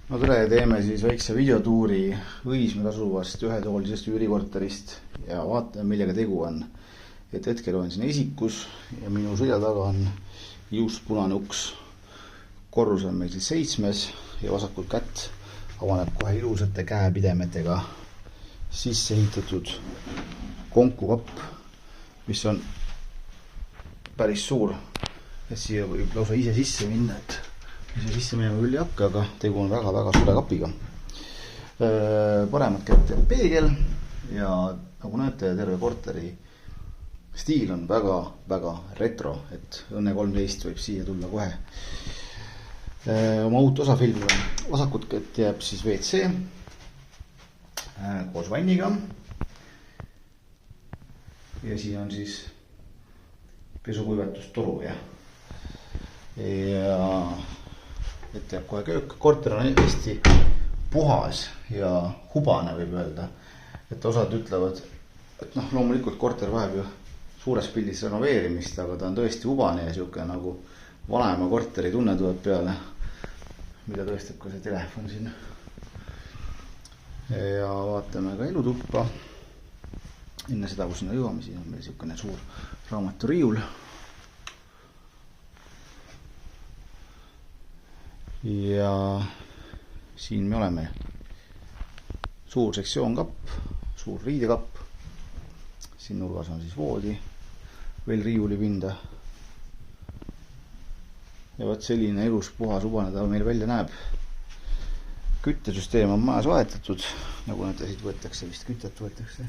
No tere, teeme siis väikse videotuuri Õismäel asuvast ühetoolisest üürikorterist ja vaatame, millega tegu on. Et hetkel olen siin esikus ja minu selja taga on ilus punane uks. Korrus on meil siis 7 ja vasakult kätt avaneb kohe ilusate käepidemetega sisse ehitatud konkukapp, mis on päris suur, et siia võib lausa ise sisse minna, et ise sisse minema küll ei hakka, aga tegu on väga-väga suure kapiga. Paremat kätt teeb peegel ja nagu näete, terve korteri stiil on väga-väga retro, et Õnne 13 võib siia tulla kohe oma uut osa filmida. Vasakut kätt jääb siis WC koos vanniga ja siin on siis pesukuivetustoru ja et jääb kohe köök. Korter on hästi puhas ja hubane, võib öelda, et osad ütlevad, et loomulikult korter vajab ju suures pildis renoveerimist, aga ta on tõesti hubane ja siuke nagu vanema korteri tunne tuleb peale, mida tõestab ka see telefon siin. Ja vaatame ka elutuppa. Enne seda, kui sinna jõuame, siin on meil siukene suur raamaturiiul. Ja siin me oleme. Suur sektsioonkapp, suur riidekapp. Siin nurgas on siis voodi, veel riiulipinda. Ja võt selline elus puhas hubane ta meil välja näeb. Küttesüsteem on majas vahetatud, nagu näete, siit võetakse vist kütet võetakse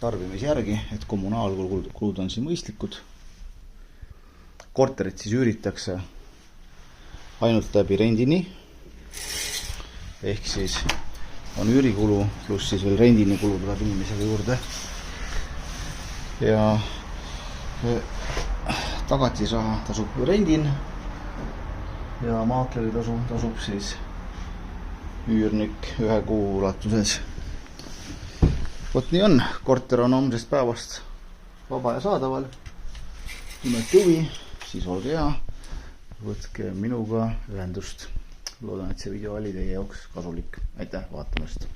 tarbimise järgi, et kommunaalkulud on siin mõistlikud. Korterit siis üüritakse ainult läbi rendini, ehk siis on üürikulu pluss siis veel rendini kulu tuleb inimesega juurde ja tagatisraha tasub rendin ja maakleri tasub siis üürnik 1 kuu ulatuses. Vot nii on, korter on homsest päevast vaba ja saadaval. Tunnete huvi, siis olge hea. Võtke minuga ühendust. Loodan, et see video oli teie jaoks kasulik. Aitäh vaatamast!